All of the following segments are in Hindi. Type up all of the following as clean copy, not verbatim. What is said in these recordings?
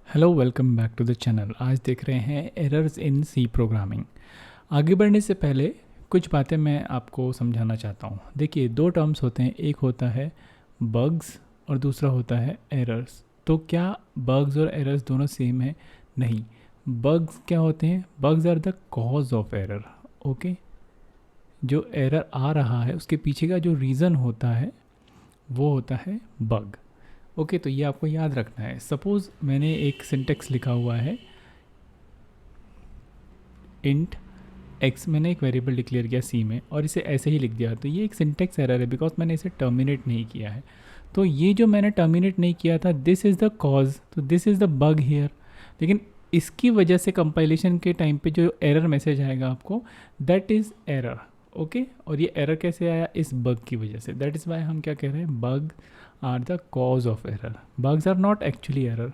Hello, welcome back to the channel. आज देख रहे हैं एरर्स इन सी प्रोग्रामिंग। आगे बढ़ने से पहले कुछ बातें मैं आपको समझाना चाहता हूँ। देखिए, दो टर्म्स होते हैं, एक होता है बग्स और दूसरा होता है एरर्स। तो क्या बग्स और एरर्स दोनों सेम है? नहीं। बग्स क्या होते हैं? Bugs are the cause of error. Okay, जो एरर आ रहा है उसके पीछे का जो रीज़न होता है वो होता है बग। ओके, तो ये आपको याद रखना है। सपोज़ मैंने एक सिंटेक्स लिखा हुआ है इंट एक्स, मैंने एक वेरिएबल डिक्लेयर किया सी में और इसे ऐसे ही लिख दिया, तो ये एक सिंटेक्स एरर है बिकॉज मैंने इसे टर्मिनेट नहीं किया है। तो ये जो मैंने टर्मिनेट नहीं किया था, दिस इज़ द कॉज, तो this is the bug here. लेकिन इसकी वजह से कंपाइलेशन के टाइम पे जो एरर मैसेज आएगा आपको, दैट इज़ एरर। ओके, और ये एरर कैसे आया? इस बग की वजह से। दैट इज़ वाई हम क्या कह रहे हैं, bug are the cause of error. Bugs are not actually error,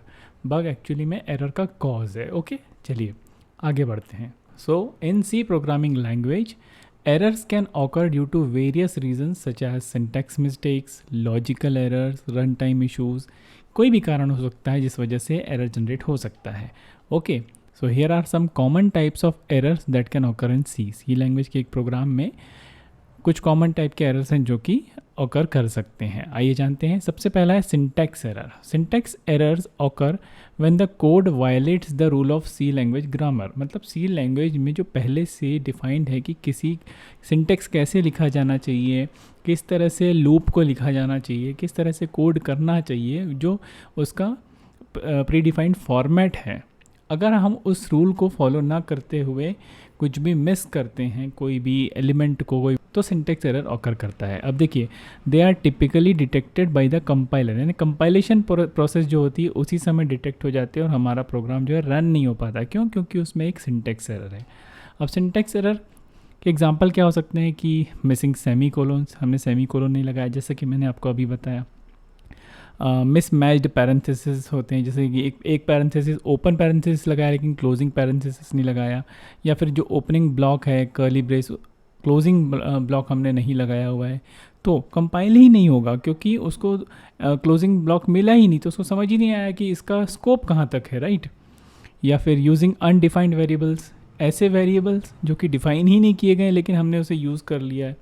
bug actually में एरर का कॉज है। ओके, चलिए आगे बढ़ते हैं। So, in C programming language, errors can occur due to various reasons such as syntax mistakes, logical errors, runtime issues. कोई भी कारण हो सकता है जिस वजह से एरर जनरेट हो सकता है। Okay, so here are some common types of errors that can occur in C language के एक प्रोग्राम में कुछ कॉमन टाइप के एरर्स हैं जो कि ऑकर कर सकते हैं। आइए जानते हैं। सबसे पहला है syntax error. Syntax errors occur when the code violates the rule of C language grammar. मतलब सी लैंग्वेज में जो पहले से डिफाइंड है कि किसी सिंटैक्स कैसे लिखा जाना चाहिए, किस तरह से लूप को लिखा जाना चाहिए, किस तरह से कोड करना चाहिए, जो उसका प्री डिफाइंड फॉर्मेट है। अगर हम उस रूल को फॉलो ना करते हुए कुछ भी मिस करते हैं, कोई भी एलिमेंट को, कोई, तो सिंटैक्स एरर ऑकर करता है। अब देखिए, they are typically detected by the compiler, यानी कंपाइलेशन प्रोसेस जो होती है उसी समय डिटेक्ट हो जाती है और हमारा प्रोग्राम जो है रन नहीं हो पाता। क्यों? क्योंकि उसमें एक सिंटैक्स एरर है। अब सिंटैक्स एरर के एग्जांपल क्या हो सकते हैं कि मिसिंग सेमी कोलोन्स, हमने सेमी कोलोन नहीं लगाया जैसा कि मैंने आपको अभी बताया। मिसमैच्ड पैरेंथेसिस होते हैं, जैसे कि एक पैरेंथेसिस ओपन पैरेंथेसिस लगाया लेकिन क्लोजिंग पैरेंथेसिस नहीं लगाया, या फिर जो ओपनिंग ब्लॉक है कर्ली ब्रेस, क्लोजिंग ब्लॉक हमने नहीं लगाया हुआ है, तो कंपाइल ही नहीं होगा क्योंकि उसको क्लोजिंग ब्लॉक मिला ही नहीं, तो उसको समझ ही नहीं आया कि इसका स्कोप कहाँ तक है, राइट। या फिर यूजिंग अनडिफाइंड वेरिएबल्स, ऐसे वेरिएबल्स जो कि डिफाइन ही नहीं किए गए लेकिन हमने उसे यूज़ कर लिया है।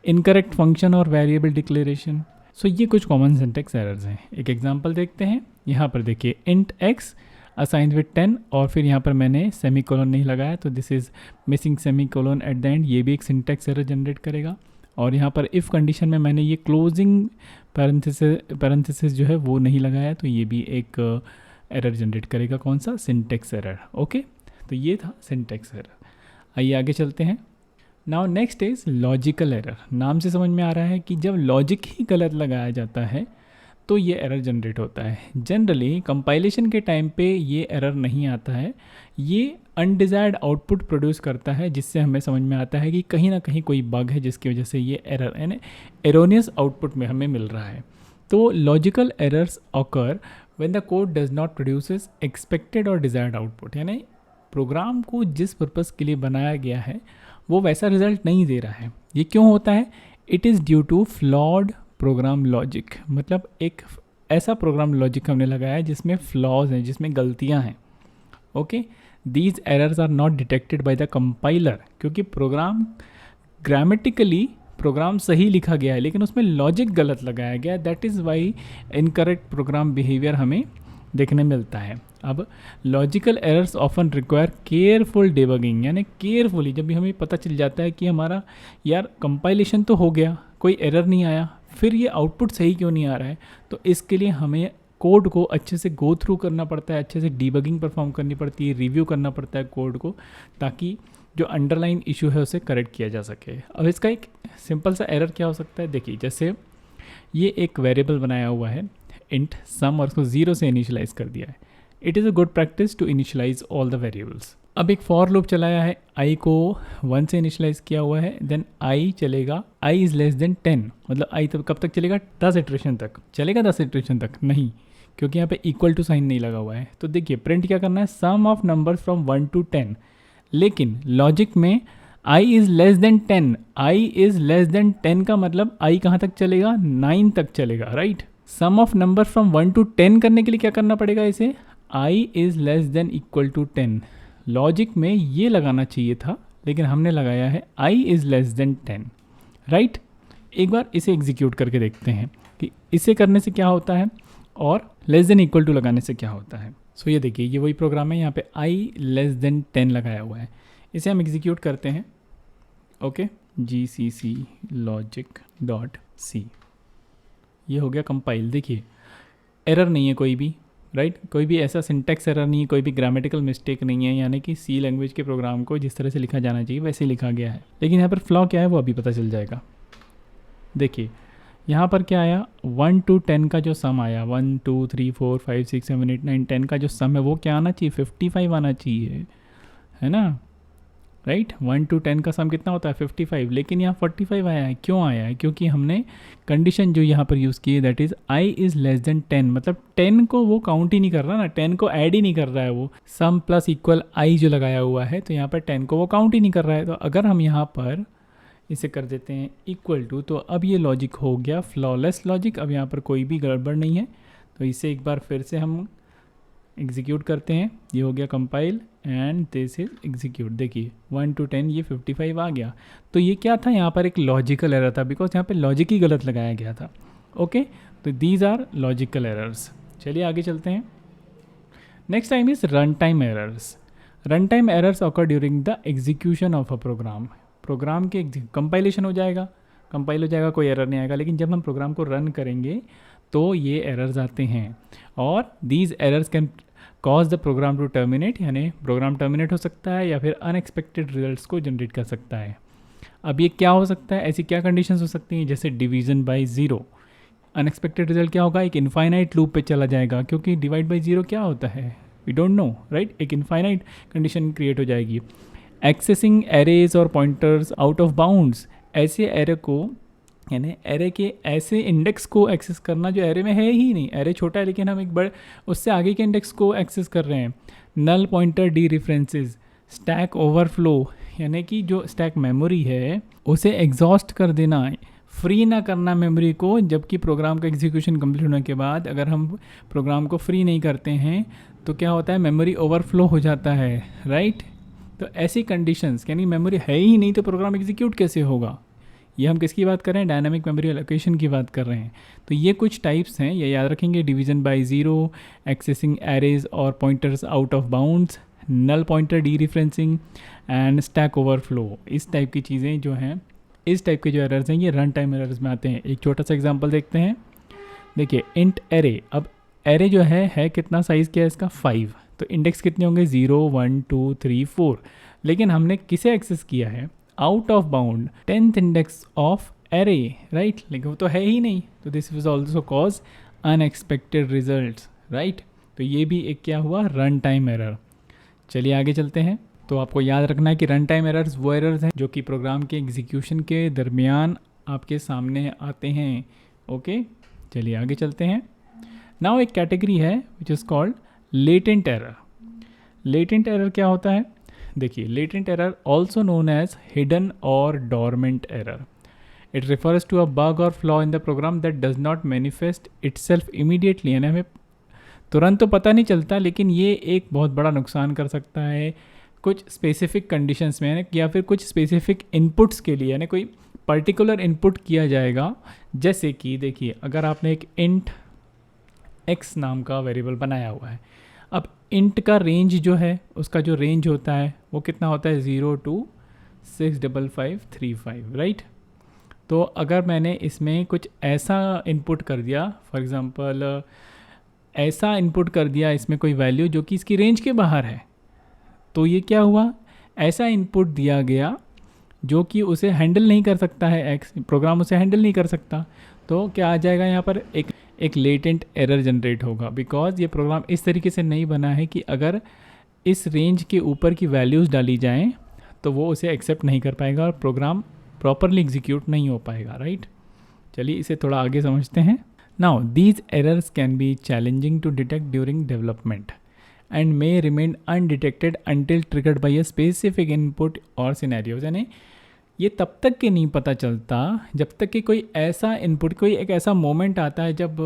इनकरेक्ट फंक्शन और वेरिएबल डिक्लेरेशन। सो ये कुछ कॉमन सिंटैक्स एरर्स हैं। एक एग्जांपल देखते हैं। यहाँ पर देखिए, इंट एक्स असाइंड विद 10 और फिर यहाँ पर मैंने सेमी कोलोन नहीं लगाया, तो this is missing semicolon at the end. ये भी एक सिंटैक्स एरर जनरेट करेगा। और यहाँ पर इफ़ कंडीशन में मैंने ये क्लोजिंग पैरेंथेसिस जो है वो नहीं लगाया, तो ये भी एक एरर जनरेट करेगा। कौन सा? Syntax error. ओके, तो ये था सिंटैक्स एरर। आइए आगे चलते हैं। Now next is logical error. नाम से समझ में आ रहा है कि जब लॉजिक ही गलत लगाया जाता है तो ये एरर जनरेट होता है। जनरली कंपाइलेशन के टाइम पे ये एरर नहीं आता है, ये अनडिज़ायर्ड आउटपुट प्रोड्यूस करता है, जिससे हमें समझ में आता है कि कहीं ना कहीं कोई बग है जिसकी वजह से ये एरर यानी एरोनियस आउटपुट में हमें मिल रहा है। तो logical errors occur when the code does not produces expected और डिज़ायर्ड आउटपुट, यानी प्रोग्राम को जिस पर्पज़ के लिए बनाया गया है वो वैसा रिजल्ट नहीं दे रहा है। ये क्यों होता है? It is due to flawed program logic. मतलब एक ऐसा प्रोग्राम लॉजिक हमने लगाया है जिसमें फ्लॉज हैं, जिसमें गलतियां हैं। Okay, these errors are not detected by the compiler, क्योंकि प्रोग्राम ग्रामेटिकली प्रोग्राम सही लिखा गया है लेकिन उसमें लॉजिक गलत लगाया गया है। That is why incorrect program behaviour हमें देखने मिलता है। अब logical errors often require careful debugging, यानी केयरफुली जब भी हमें पता चल जाता है कि हमारा यार कंपाइलेशन तो हो गया, कोई एरर नहीं आया, फिर ये आउटपुट सही क्यों नहीं आ रहा है, तो इसके लिए हमें कोड को अच्छे से गो थ्रू करना पड़ता है, अच्छे से डिबगिंग परफॉर्म करनी पड़ती है, रिव्यू करना पड़ता है कोड को, ताकि जो अंडरलाइन इशू है उसे करेक्ट किया जा सके। अब इसका एक सिंपल सा एरर क्या हो सकता है? देखिए, जैसे ये एक वेरिएबल बनाया हुआ है इंट सम और उसको 0 से इनिशियलाइज कर दिया है। It is a good practice to initialise all the variables. अब एक फॉर लूप चलाया है, आई को 1 से इनिशियलाइज किया हुआ है, देन आई चलेगा, आई इज़ लेस देन 10, मतलब आई तब कब तक चलेगा? 10 इटरेशन तक चलेगा। 10 इटरेशन तक नहीं, क्योंकि यहाँ पे इक्वल टू साइन नहीं लगा हुआ है। तो देखिए, प्रिंट क्या करना है? Sum of numbers from 1 to 10। लेकिन लॉजिक में I is less than 10, I is less than 10 का मतलब आई कहाँ तक चलेगा? 9 तक चलेगा, right. Sum of number from 1 to 10 करने के लिए क्या करना पड़ेगा इसे, i is less than equal to 10। Logic में ये लगाना चाहिए था, लेकिन हमने लगाया है i is less than 10, right. एक बार इसे एग्जीक्यूट करके देखते हैं कि इसे करने से क्या होता है और लेस देन इक्वल टू लगाने से क्या होता है। सो ये देखिए, ये वही प्रोग्राम है, यहाँ पे i लेस देन 10 लगाया हुआ है। इसे हम एग्जीक्यूट करते हैं, ओके, gcc logic.c, ये हो गया कंपाइल। देखिए एरर नहीं है कोई भी, राइट, कोई भी ऐसा सिंटैक्स एरर नहीं है, कोई भी ग्रामेटिकल मिस्टेक नहीं है, यानी कि सी लैंग्वेज के प्रोग्राम को जिस तरह से लिखा जाना चाहिए वैसे लिखा गया है। लेकिन यहाँ पर फ्लॉ क्या है वो अभी पता चल जाएगा। देखिए यहाँ पर क्या आया, 1 to 10 का जो सम आया, 1 2 3 4 5 6 7 8 9 10 का जो सम है वो क्या आना चाहिए, 55 आना चाहिए, है ना, राइट। 1 to 10 का सम कितना होता है, 55, लेकिन यहाँ 45 आया है। क्यों आया है, क्योंकि हमने कंडीशन जो यहाँ पर यूज़ की है that is i is less than 10, मतलब 10 को वो काउंट ही नहीं कर रहा ना, 10 को ऐड ही नहीं कर रहा है, वो सम प्लस इक्वल i जो लगाया हुआ है, तो यहाँ पर 10 को वो काउंट ही नहीं कर रहा है। तो अगर हम यहाँ पर इसे कर देते हैं इक्वल टू, तो अब ये लॉजिक हो गया फ्लॉलेस लॉजिक, अब यहाँ पर कोई भी गड़बड़ नहीं है। तो इसे एक बार फिर से हम एग्जीक्यूट करते हैं, ये हो गया compile and this is execute. देखिए 1 to 10 ये 55 आ गया। तो ये क्या था, यहाँ पर एक लॉजिकल एरर था, बिकॉज यहाँ पे लॉजिक ही गलत लगाया गया था, ओके। तो दीज आर लॉजिकल एरर्स। चलिए आगे चलते हैं। Next time is run time errors. Run time errors occur during the execution of a program. Program के कंपाइलेशन हो जाएगा, कंपाइल हो जाएगा, कोई एरर नहीं आएगा, लेकिन जब हम प्रोग्राम को रन करेंगे तो ये एरर्स आते हैं, और these errors can cause the program to terminate, यानी प्रोग्राम टर्मिनेट हो सकता है या फिर अनएक्सपेक्टेड रिजल्ट्स को जनरेट कर सकता है। अब ये क्या हो सकता है, ऐसी क्या कंडीशंस हो सकती हैं, जैसे division by zero. Unexpected result क्या होगा, एक इनफाइनाइट लूप पे चला जाएगा, क्योंकि डिवाइड बाय ज़ीरो क्या होता है वी डोंट नो, राइट। एक इनफाइनाइट कंडीशन क्रिएट हो जाएगी। एक्सेसिंग एरेज और पॉइंटर्स आउट ऑफ बाउंड्स, ऐसे एरे को, यानी एरे के ऐसे इंडेक्स को एक्सेस करना जो एरे में है ही नहीं, एरे छोटा है लेकिन हम एक बड़े उससे आगे के इंडेक्स को एक्सेस कर रहे हैं। Null pointer dereferences, stack overflow, यानी कि जो स्टैक मेमोरी है उसे एग्जॉस्ट कर देना, फ्री ना करना मेमोरी को, जबकि प्रोग्राम का एग्जीक्यूशन कंप्लीट होने के बाद अगर हम प्रोग्राम को फ्री नहीं करते हैं तो क्या होता है, मेमोरी ओवरफ्लो हो जाता है, राइट। तो ऐसी कंडीशंस, यानी मेमोरी है ही नहीं तो प्रोग्राम एग्जीक्यूट कैसे होगा। ये हम किसकी बात कर रहे हैं, डायनामिक मेमोरी एलोकेशन की बात कर रहे हैं। तो ये कुछ टाइप्स हैं, ये याद रखेंगे, division by zero, accessing arrays और pointers out of bounds, null pointer dereferencing and stack overflow. इस टाइप की चीज़ें जो हैं, इस टाइप के जो एरर्स हैं ये रन टाइम एरर्स में आते हैं। एक छोटा सा एग्जांपल देखते हैं। देखिए इंट एरे, अब एरे जो है कितना साइज़ क्या है इसका, 5, तो इंडेक्स कितने होंगे, 0 1 2 3 4, लेकिन हमने किसे एक्सेस किया है, out of bound 10th index of array, right, लेकिन वो तो है ही नहीं, तो this will also cause unexpected results, right. तो ये भी एक क्या हुआ, रन टाइम एरर। चलिए आगे चलते हैं। तो आपको याद रखना है कि रन टाइम एरर्स वो एरर्स हैं जो कि प्रोग्राम के एग्जीक्यूशन के दरमियान आपके सामने आते हैं, ओके। चलिए आगे चलते हैं। नाउ एक कैटेगरी है which is called latent error. Latent error क्या होता है, देखिए latent error also known as hidden or dormant error. It refers to a bug or flaw in the program that does not manifest itself immediately, यानी हमें तुरंत तो पता नहीं चलता, लेकिन ये एक बहुत बड़ा नुकसान कर सकता है कुछ स्पेसिफिक कंडीशंस में, यानी या फिर कुछ स्पेसिफिक इनपुट्स के लिए, यानी कोई पर्टिकुलर इनपुट किया जाएगा। जैसे कि देखिए अगर आपने एक इंट x नाम का वेरिएबल बनाया हुआ है, अब इंट का रेंज जो है, उसका जो रेंज होता है वो कितना होता है, 0 to 65535, राइट। तो अगर मैंने इसमें कुछ ऐसा इनपुट कर दिया, फॉर एग्ज़ाम्पल ऐसा इनपुट कर दिया इसमें कोई वैल्यू जो कि इसकी रेंज के बाहर है, तो ये क्या हुआ, ऐसा इनपुट दिया गया जो कि उसे हैंडल नहीं कर सकता है, एक्स प्रोग्राम उसे हैंडल नहीं कर सकता। तो क्या आ जाएगा यहाँ पर, एक लेटेंट एरर जनरेट होगा, बिकॉज ये प्रोग्राम इस तरीके से नहीं बना है कि अगर इस रेंज के ऊपर की वैल्यूज़ डाली जाएं तो वो उसे एक्सेप्ट नहीं कर पाएगा और प्रोग्राम प्रॉपरली एग्जीक्यूट नहीं हो पाएगा, राइट। चलिए इसे थोड़ा आगे समझते हैं। Now these errors can be challenging to detect during development and may remain undetected until triggered by a specific input और सिनेरियोज, यानी ये तब तक के नहीं पता चलता जब तक कि कोई ऐसा इनपुट, कोई एक ऐसा मोमेंट आता है जब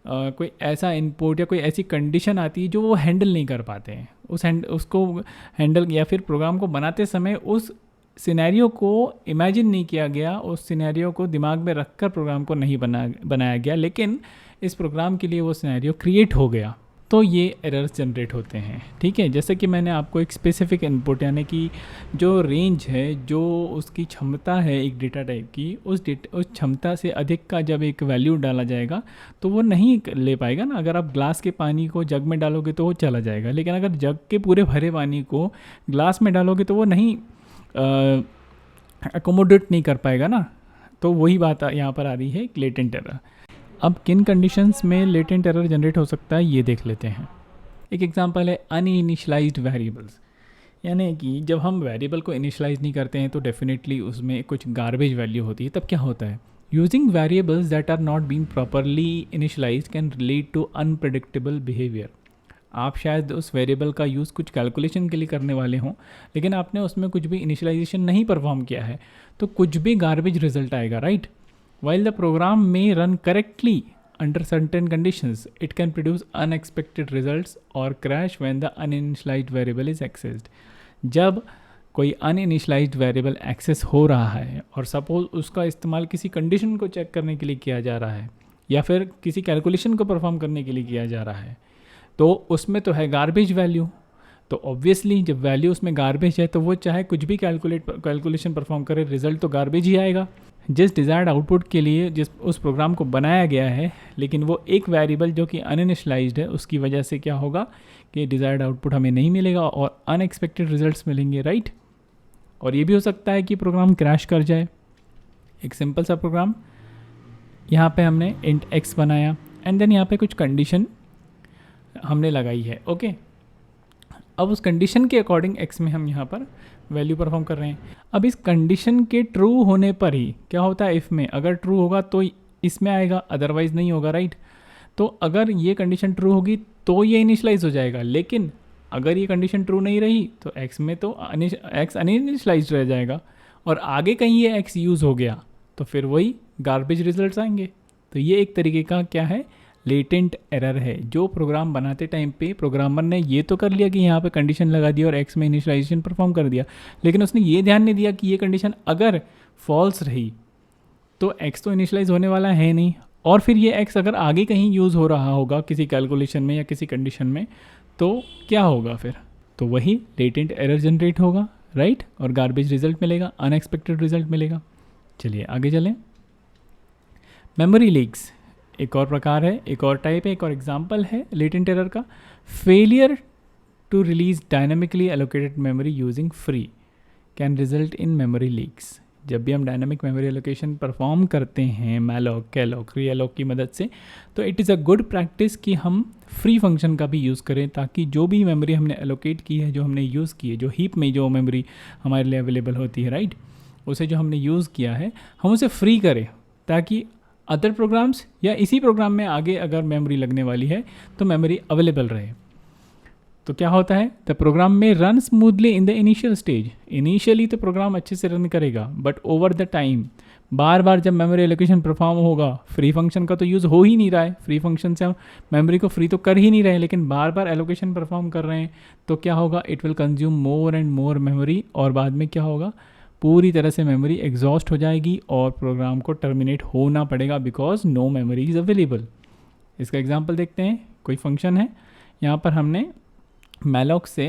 कोई ऐसा इनपुट या कोई ऐसी कंडीशन आती है जो वो हैंडल नहीं कर पाते हैं, उसको हैंडल, या फिर प्रोग्राम को बनाते समय उस सिनेरियो को इमेजिन नहीं किया गया, उस सिनेरियो को दिमाग में रखकर प्रोग्राम को नहीं बनाया गया, लेकिन इस प्रोग्राम के लिए वो सिनेरियो क्रिएट हो गया, तो ये एरर्स जनरेट होते हैं। ठीक है, जैसे कि मैंने आपको एक स्पेसिफिक इनपुट यानी कि जो रेंज है, जो उसकी क्षमता है एक डेटा टाइप की, उस क्षमता से अधिक का जब एक वैल्यू डाला जाएगा तो वो नहीं ले पाएगा ना। अगर आप ग्लास के पानी को जग में डालोगे तो वो चला जाएगा, लेकिन अगर जग के पूरे भरे पानी को ग्लास में डालोगे तो वो नहीं अकोमोडेट नहीं कर पाएगा ना। तो वही बात यहाँ पर आ रही है, लेटेंट एरर। अब किन कंडीशंस में लेटेंट एरर जनरेट हो सकता है ये देख लेते हैं। एक एग्जांपल है अनइनिशियलाइज्ड वेरिएबल्स, यानी कि जब हम वेरिएबल को इनिशियलाइज नहीं करते हैं तो डेफिनेटली उसमें कुछ गार्बेज वैल्यू होती है। तब क्या होता है, using variables that are not been properly initialise can lead to unpredictable behaviour. आप शायद उस वेरिएबल का यूज़ कुछ कैलकुलेशन के लिए करने वाले हों, लेकिन आपने उसमें कुछ भी इनिशियलाइजेशन नहीं परफॉर्म किया है, तो कुछ भी गार्बेज रिजल्ट आएगा, right. While the program may run correctly under certain conditions, it can produce unexpected results or crash when the uninitialized variable is accessed. जब कोई uninitialized variable access हो रहा है और सपोज उसका इस्तेमाल किसी कंडीशन को चेक करने के लिए किया जा रहा है या फिर किसी कैलकुलेशन को परफॉर्म करने के लिए किया जा रहा है, तो उसमें तो है गार्बेज वैल्यू। तो ऑब्वियसली जब वैल्यू उसमें गार्बेज है तो वो चाहे कुछ भी कैलकुलेशन परफॉर्म करे, रिजल्ट तो गार्बेज ही आएगा। जिस डिज़ायर्ड आउटपुट के लिए जिस उस प्रोग्राम को बनाया गया है, लेकिन वो एक वेरिएबल जो कि अनइनिशियलाइज्ड है, उसकी वजह से क्या होगा कि डिज़ायर्ड आउटपुट हमें नहीं मिलेगा और अनएक्सपेक्टेड रिजल्ट्स मिलेंगे, राइट। और ये भी हो सकता है कि प्रोग्राम क्रैश कर जाए। एक सिंपल सा प्रोग्राम, यहाँ पे हमने इंट x बनाया एंड देन यहाँ पे कुछ कंडीशन हमने लगाई है, ओके। अब उस कंडीशन के अकॉर्डिंग x में हम यहाँ पर वैल्यू परफॉर्म कर रहे हैं। अब इस कंडीशन के ट्रू होने पर ही क्या होता है, इफ़ में अगर ट्रू होगा तो इसमें आएगा, अदरवाइज़ नहीं होगा, राइट। तो अगर ये कंडीशन ट्रू होगी तो ये इनिशियलाइज हो जाएगा, लेकिन अगर ये कंडीशन ट्रू नहीं रही तो x में तो x अनइनिशियलाइज रह जाएगा और आगे कहीं ये x यूज़ हो गया तो फिर वही गार्बेज रिजल्ट्स आएंगे। तो ये एक तरीके का क्या है, लेटेंट एरर है, जो प्रोग्राम बनाते टाइम पे प्रोग्रामर ने ये तो कर लिया कि यहाँ पे कंडीशन लगा दी और x में इनिशियलाइजेशन परफॉर्म कर दिया, लेकिन उसने ये ध्यान नहीं दिया कि ये कंडीशन अगर फॉल्स रही तो x तो इनिशियलाइज होने वाला है नहीं, और फिर ये x अगर आगे कहीं यूज़ हो रहा होगा किसी कैलकुलेशन में या किसी कंडीशन में तो क्या होगा फिर, तो वही लेटेंट एरर जनरेट होगा, राइट, और गार्बेज रिजल्ट मिलेगा, अनएक्सपेक्टेड रिजल्ट मिलेगा। चलिए आगे चलें। मेमोरी लीक्स एक और प्रकार है, एक और टाइप है, एक और एग्जाम्पल है लेटेंट एरर का। Failure to release dynamically allocated memory using free can result in memory leaks. जब भी हम डायनेमिक मेमोरी एलोकेशन परफॉर्म करते हैं मैलॉक, कैलॉक, रीएलॉक की मदद से, तो it is a good practice कि हम फ्री फंक्शन का भी यूज़ करें, ताकि जो भी मेमोरी हमने एलोकेट की है, जो हमने यूज़ की है, जो हीप में जो मेमोरी हमारे लिए अवेलेबल होती है, राइट, उसे जो हमने यूज़ किया है हम उसे फ्री करें, ताकि अदर प्रोग्राम्स या इसी प्रोग्राम में आगे अगर मेमोरी लगने वाली है तो मेमोरी अवेलेबल रहे। तो क्या होता है, द प्रोग्राम में run smoothly in the initial stage. Initially तो प्रोग्राम अच्छे से रन करेगा, बट ओवर द टाइम बार बार जब मेमोरी एलोकेशन परफॉर्म होगा, फ्री फंक्शन का तो यूज़ हो ही नहीं रहा है, फ्री फंक्शन से हम मेमोरी को फ्री तो कर ही नहीं रहे, लेकिन बार बार एलोकेशन परफॉर्म कर रहे हैं, तो क्या होगा, it will consume more and more memory, और बाद में क्या होगा, पूरी तरह से मेमोरी एग्जॉस्ट हो जाएगी और प्रोग्राम को टर्मिनेट होना पड़ेगा because no memory is available. इसका एग्जांपल देखते हैं। कोई फंक्शन है, यहाँ पर हमने मैलॉक से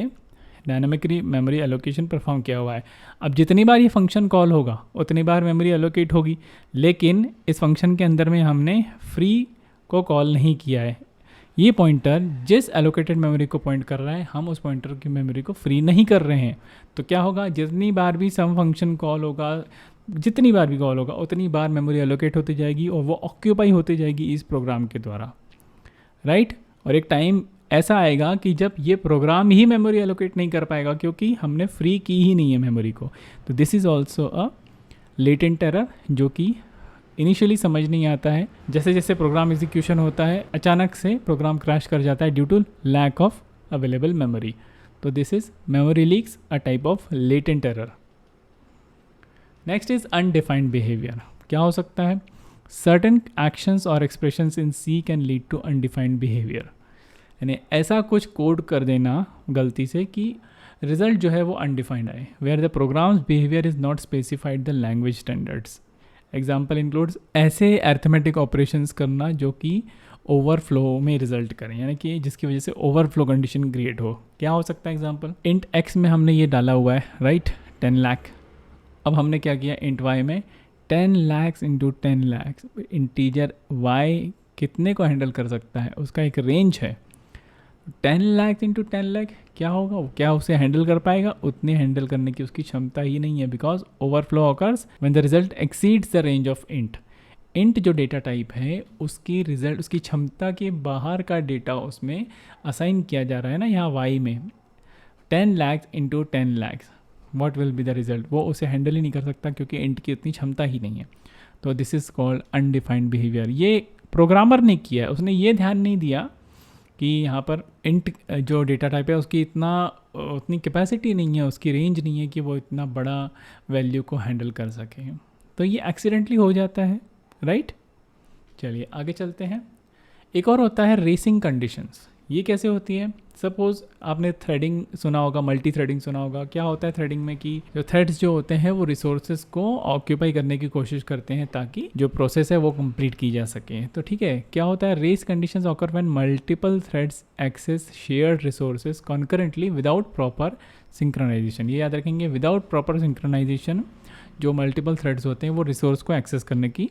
डायनामिकली मेमोरी एलोकेशन परफॉर्म किया हुआ है। अब जितनी बार ये फंक्शन कॉल होगा उतनी बार मेमोरी एलोकेट होगी, लेकिन इस फंक्शन के अंदर में हमने फ्री को कॉल नहीं किया है। ये पॉइंटर जिस एलोकेटेड मेमोरी को पॉइंट कर रहा है, हम उस पॉइंटर की मेमोरी को फ्री नहीं कर रहे हैं। तो क्या होगा, जितनी बार भी सम फंक्शन कॉल होगा, जितनी बार भी कॉल होगा उतनी बार मेमोरी एलोकेट होती जाएगी और वो ऑक्यूपाई होती जाएगी इस प्रोग्राम के द्वारा, राइट। और एक टाइम ऐसा आएगा कि जब ये प्रोग्राम ही मेमोरी एलोकेट नहीं कर पाएगा क्योंकि हमने फ्री की ही नहीं है मेमोरी को। तो this is also a latent error जो कि इनिशियली समझ नहीं आता है। जैसे जैसे प्रोग्राम एग्जीक्यूशन होता है अचानक से प्रोग्राम क्रैश कर जाता है due to lack of available memory. तो this is memory leaks, a type of latent error. Next is undefined behaviour. क्या हो सकता है? Certain actions or expressions in C can lead to undefined behaviour, यानी ऐसा कुछ कोड कर देना गलती से कि रिजल्ट जो है वो अनडिफाइंड आए, where the program's behaviour is not specified the language standards. Example includes ऐसे अर्थमेटिक ऑपरेशंस करना जो कि ओवरफ्लो में रिजल्ट करें, यानी कि जिसकी वजह से ओवरफ्लो कंडीशन क्रिएट हो। क्या हो सकता है एग्जाम्पल? इंट एक्स में हमने ये डाला हुआ है, राइट, 10 लाख। अब हमने क्या किया, इंट वाई में 10 lakh into 10 lakh. Integer y कितने को हैंडल कर सकता है, उसका एक रेंज है। 10 लाख इंटू 10 लाख क्या होगा, वो क्या उसे हैंडल कर पाएगा? उतने हैंडल करने की उसकी क्षमता ही नहीं है, because overflow occurs when the result exceeds the range of int. Int जो डेटा टाइप है उसकी रिजल्ट, उसकी क्षमता के बाहर का डेटा उसमें असाइन किया जा रहा है ना, यहाँ वाई में 10 lakh into 10 lakh, what will be the result? वो उसे हैंडल ही नहीं कर सकता क्योंकि इंट की उतनी क्षमता ही नहीं है। तो this is called undefined behaviour. ये प्रोग्रामर ने किया है, उसने ये ध्यान नहीं दिया कि यहाँ पर इंट जो डेटा टाइप है उसकी उतनी कैपेसिटी नहीं है, उसकी रेंज नहीं है कि वो इतना बड़ा वैल्यू को हैंडल कर सके। तो ये एक्सीडेंटली हो जाता है, राइट। चलिए आगे चलते हैं। एक और होता है रेसिंग कंडीशंस। ये कैसे होती है? सपोज आपने थ्रेडिंग सुना होगा, मल्टी थ्रेडिंग सुना होगा। क्या होता है थ्रेडिंग में कि जो थ्रेड्स जो होते हैं वो रिसोर्सेज को ऑक्यूपाई करने की कोशिश करते हैं ताकि जो प्रोसेस है वो कंप्लीट की जा सके। तो ठीक है, क्या होता है? Race conditions occur when multiple threads access shared resources concurrently without proper synchronisation. ये याद रखेंगे, विदाउट प्रॉपर सिंक्रोनाइजेशन जो मल्टीपल थ्रेड्स होते हैं वो रिसोर्स को एक्सेस करने की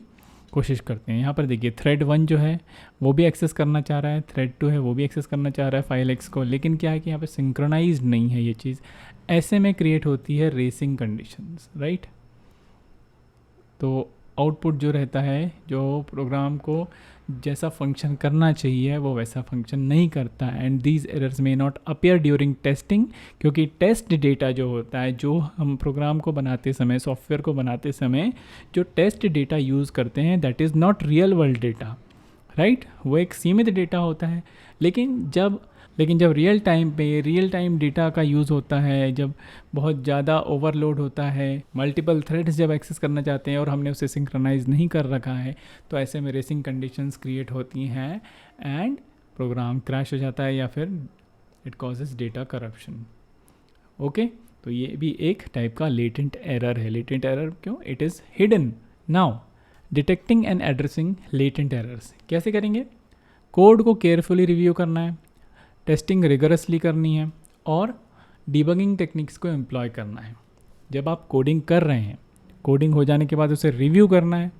कोशिश करते हैं। यहाँ पर देखिए थ्रेड 1 जो है वो भी एक्सेस करना चाह रहा है, थ्रेड 2 है वो भी एक्सेस करना चाह रहा है फाइल एक्स को, लेकिन क्या है कि यहाँ पे सिंक्रोनाइज नहीं है ये चीज़। ऐसे में क्रिएट होती है रेसिंग कंडीशंस, राइट। तो आउटपुट जो रहता है, जो प्रोग्राम को जैसा फंक्शन करना चाहिए वो वैसा फंक्शन नहीं करता। And these errors may not appear during testing, क्योंकि टेस्ट डेटा जो होता है, जो हम प्रोग्राम को बनाते समय, सॉफ्टवेयर को बनाते समय जो टेस्ट डेटा यूज़ करते हैं that is not real world data, right. वो एक सीमित डेटा होता है। लेकिन जब रियल टाइम डेटा का यूज़ होता है, जब बहुत ज़्यादा ओवरलोड होता है, मल्टीपल थ्रेड्स जब एक्सेस करना चाहते हैं और हमने उसे सिंक्रोनाइज नहीं कर रखा है, तो ऐसे में रेसिंग कंडीशंस क्रिएट होती हैं एंड प्रोग्राम क्रैश हो जाता है या फिर it causes data corruption. Okay, तो ये भी एक टाइप का लेटेंट एरर है। लेटेंट एरर क्यों? It is hidden. Now detecting and addressing latent errors कैसे करेंगे? कोड को केयरफुली रिव्यू करना है, टेस्टिंग रिगरसली करनी है और डिबगिंग टेक्निक्स को एम्प्लॉय करना है। जब आप कोडिंग कर रहे हैं, कोडिंग हो जाने के बाद उसे रिव्यू करना है,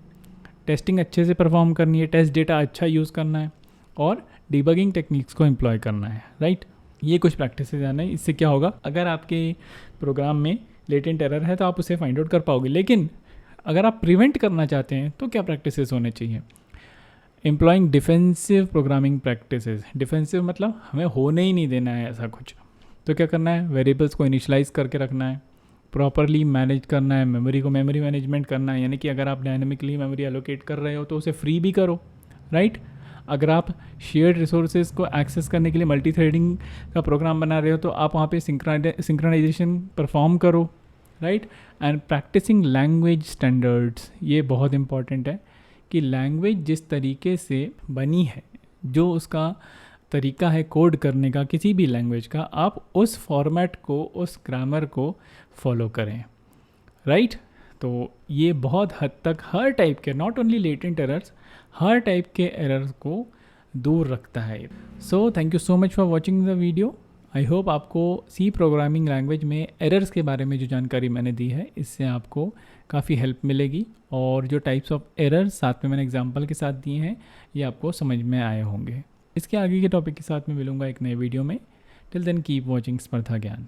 टेस्टिंग अच्छे से परफॉर्म करनी है, टेस्ट डेटा अच्छा यूज़ करना है और डिबगिंग टेक्निक्स को एम्प्लॉय करना है, राइट। ये कुछ प्रैक्टिसेस आना है। इससे क्या होगा, अगर आपके प्रोग्राम में लेटेंट एरर है तो आप उसे फाइंड आउट कर पाओगे। लेकिन अगर आप प्रिवेंट करना चाहते हैं तो क्या प्रैक्टिसेस होने चाहिए? Employing defensive programming practices. Defensive मतलब हमें होने ही नहीं देना है ऐसा कुछ। तो क्या करना है? वेरिएबल्स को इनिशियलाइज करके रखना है, प्रॉपरली मैनेज करना है, मेमोरी को मेमोरी मैनेजमेंट करना है, यानी कि अगर आप डायनेमिकली मेमोरी एलोकेट कर रहे हो तो उसे फ्री भी करो, राइट। अगर आप शेयर्ड रिसोर्सेज को एक्सेस करने के लिए मल्टी थ्रेडिंग का प्रोग्राम बना रहे हो तो आप वहाँ पे सिंक्रोनाइजेशन परफॉर्म करो, right. And practising language standards, ये बहुत इंपॉर्टेंट है कि लैंग्वेज जिस तरीके से बनी है, जो उसका तरीका है कोड करने का किसी भी लैंग्वेज का, आप उस फॉर्मेट को, उस ग्रामर को फॉलो करें, राइट। तो ये बहुत हद तक हर टाइप के, not only latent errors, her type के एरर्स को दूर रखता है। So thank you so much for watching the video. I hope आपको सी प्रोग्रामिंग लैंग्वेज में एरर्स के बारे में जो जानकारी मैंने दी है इससे आपको काफ़ी हेल्प मिलेगी, और जो टाइप्स ऑफ एरर्स साथ में मैंने एग्जांपल के साथ दिए हैं ये आपको समझ में आए होंगे। इसके आगे के टॉपिक के साथ मैं मिलूँगा एक नए वीडियो में। टिल देन कीप वॉचिंग स्पर्धा ज्ञान।